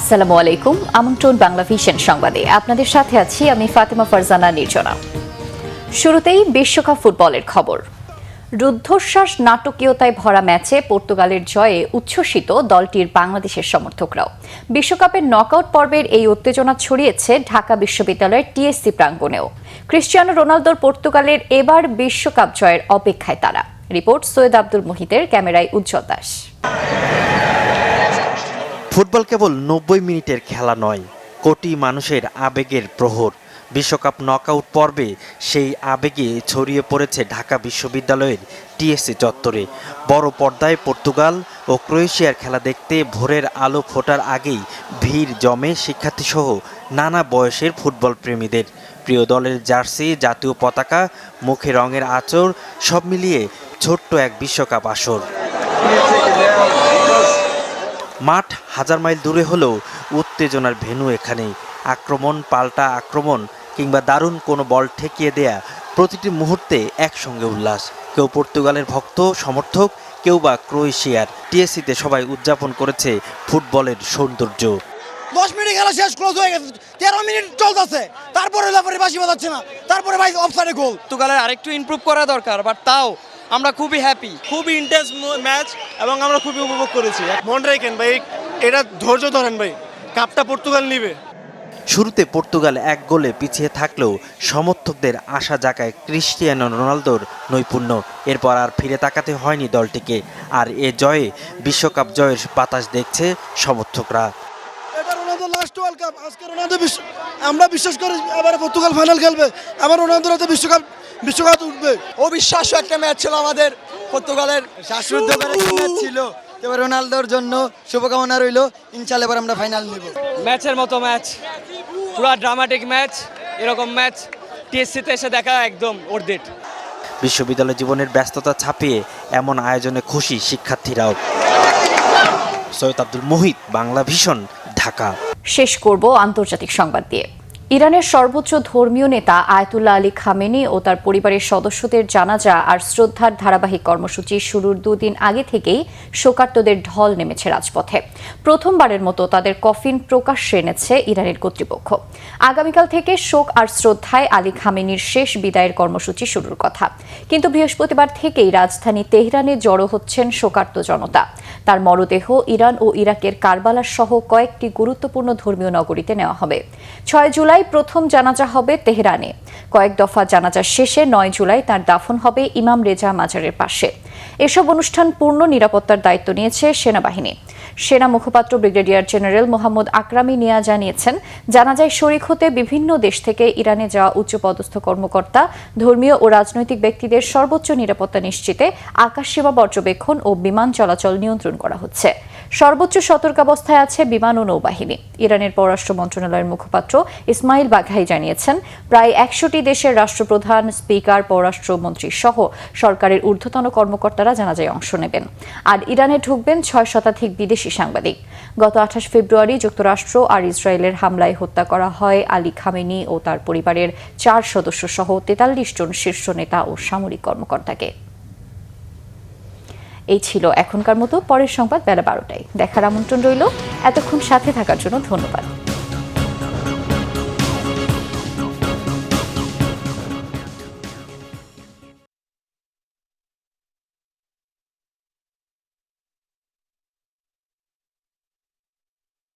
আসসালামু আলাইকুম। আমন্ত্রণ বাংলা ভিশন সংবাদে আপনাদের সাথে আছি আমি ফাতেমা ফারজানা নির্জনা। শুরুতেই বিশ্বকাপ ফুটবলের খবর। রুদ্ধশ্বাস নাটকীয়তায় ভরা ম্যাচে পর্তুগালের জয়ে উচ্ছ্বসিত দলটির বাংলাদেশের সমর্থকরাও। বিশ্বকাপের নকআউট পর্বের এই উত্তেজনা ছড়িয়েছে ঢাকা বিশ্ববিদ্যালয়ের টিএসসি প্রাঙ্গণেও। ক্রিস্টিয়ানো রোনালদোর পর্তুগালের এবার বিশ্বকাপ জয়ের অপেক্ষায় তারা। রিপোর্ট সৈয়দ আব্দুল মুহিতের, ক্যামেরায় উজ্জ্বল দাস। ফুটবল কেবল 90 মিনিটের খেলা নয়, কোটি মানুষের আবেগের প্রহর। বিশ্বকাপ নকআউট পর্বে সেই আবেগে ছড়িয়ে পড়েছে ঢাকা বিশ্ববিদ্যালয়ের টিএসসি চত্বরে। বড় পর্দায় পর্তুগাল ও ক্রোয়েশিয়ার খেলা দেখতে ভোরের আলো ফোটার আগেই ভিড় জমে শিক্ষার্থীসহ নানা বয়সের ফুটবল প্রেমীদের। প্রিয় দলের জার্সি, জাতীয় পতাকা, মুখে রঙের আঁচড়, সব মিলিয়ে ছোট্ট এক বিশ্বকাপ আসর। মাঠ হাজার মাইল দূরে হলেও উত্তেজনার ভেন্যু এখানেই। আক্রমণ, পাল্টা আক্রমণ কিংবা দারুণ কোনো বল ঠেকিয়ে দেয়া, প্রতিটি মুহূর্তে একসঙ্গে উল্লাস। কেউ পর্তুগালের ভক্ত সমর্থক, কেউ বা ক্রোয়েশিয়ার। টিএসসিতে সবাই উদযাপন করেছে ফুটবলের সৌন্দর্য। 10 মিনিট খেলা শেষ, ক্লোজ হয়ে গেছে, 13 মিনিট চলতেছে, তারপরে রেফারি বাঁশি বাজাচ্ছে না, তারপরে ভাই অফসাইডে গোল। পর্তুগালের আরেকটু ইমপ্রুভ করা দরকার, বাট তাও আমরা খুবই হ্যাপি। খুবই ইন্টেন্স ম্যাচ এবং আমরা খুবই উপভোগ করেছি। মনে রাখেন ভাই, এটা ধৈর্য ধরেন ভাই, কাপটা পর্তুগাল নিবে। শুরুতে পর্তুগাল এক গোলে পিছিয়ে থাকলেও সমর্থকদের আশা জাগায় ক্রিস্টিয়ানো রোনালদোর নৈপুণ্য। এরপর আর ফিরে তাকাতে হয়নি দলটিকে। আর এ জয়ে বিশ্বকাপ জয়ের বাতাস দেখছে সমর্থকরা। এটা রোনালদো লাস্ট ওয়ার্ল্ড কাপ। আজকে রোনালদো আমরা বিশ্বাস করি এবারে পর্তুগাল ফাইনাল খেলবে, আবার রোনালদোর হাতে বিশ্বকাপ উঠবে। অবিশ্বাস্য একটা ম্যাচ ছিল আমাদের পর্তুগালের, শ্বাসরুদ্ধকর একটা ম্যাচ ছিল। এবার রোনালদোর জন্য শুভকামনা রইল, ইনশাআল্লাহ এবার আমরা ফাইনাল নেব। ম্যাচের মতো ম্যাচ, পুরো ড্রামাটিক ম্যাচ। এরকম ম্যাচ টিএসসিতে এসে দেখা একদম অর্ধেট। বিশ্ববিদ্যালয় জীবনের ব্যস্ততা ছাপিয়ে এমন আয়োজনে খুশি শিক্ষার্থীরাও। সৈয়দ আব্দুল মুহিত, বাংলা ভিশন, ঢাকা। শেষ করব আন্তর্জাতিক সংবাদ দিয়ে। ইরানের সর্বোচ্চ ধর্মীয় নেতা আয়াতুল্লাহ আলী খামেনি ও তার পরিবারের সদস্যদের জানাজা আর শ্রদ্ধার ধারাবাহিক কর্মসূচি শুরুর দুদিন আগে থেকেই শোকার্তদের ঢল নেমেছে রাজপথে। প্রথমবারের মতো তাদের কফিন প্রকাশ্যে এনেছে ইরানের কর্তৃপক্ষ। আগামীকাল থেকে শোক আর শ্রদ্ধায় আলী খামেনির শেষ বিদায়ের কর্মসূচি শুরুর কথা, কিন্তু বৃহস্পতিবার থেকেই রাজধানী তেহরানে জড়ো হচ্ছেন শোকার্ত জনতা। তার মরদেহ ইরান ও ইরাকের কারবালা সহ কয়েকটি গুরুত্বপূর্ণ ধর্মীয় নগরীতে নেওয়া হবে। 6 জুলাই প্রথম জানাজা হবে তেহরানে। কয়েক দফা জানাজা শেষে 9 জুলাই তার দাফন হবে ইমাম রেজা মাজারের পাশে। এসব অনুষ্ঠান পূর্ণ নিরাপত্তার দায়িত্ব নিয়েছে সেনাবাহিনী। সেনা মুখপাত্র ব্রিগেডিয়ার জেনারেল মোহাম্মদ আকরামি নিয়া জানিয়েছেন, জানাজায় শরিক হতে বিভিন্ন দেশ থেকে ইরানে যাওয়া উচ্চপদস্থ কর্মকর্তা, ধর্মীয় ও রাজনৈতিক ব্যক্তিদের সর্বোচ্চ নিরাপত্তা নিশ্চিতে আকাশসীমা পর্যবেক্ষণ ও বিমান চলাচল নিয়ন্ত্রণ করা হচ্ছে। সর্বোচ্চ সতর্কাবস্থায় আছে বিমান ও নৌবাহিনী। ইরানের পররাষ্ট্র মন্ত্রণালয়ের মুখপাত্র ইসমাইল বাঘাই জানিয়েছেন, প্রায় 100টি দেশের রাষ্ট্রপ্রধান, স্পিকার, পররাষ্ট্রমন্ত্রী সহ সরকারের ঊর্ধ্বতন কর্মকর্তারা জানাজায় অংশ নেবেন। আর ইরানে ঢুকবেন 6 শতাধিক বিদেশি সাংবাদিক। গত 28 ফেব্রুয়ারি যুক্তরাষ্ট্র আর ইসরায়েলের হামলায় হত্যা করা হয় আলী খামেনি ও তার পরিবারের 4 সদস্য সহ 43 জন শীর্ষ নেতা ও সামরিক কর্মকর্তাকে। এই ছিল এখনকার মতো। পরের সংবাদ বেলা 12টায় দেখার আমন্ত্রণ রইল। এতক্ষণ সাথে থাকার জন্য ধন্যবাদ।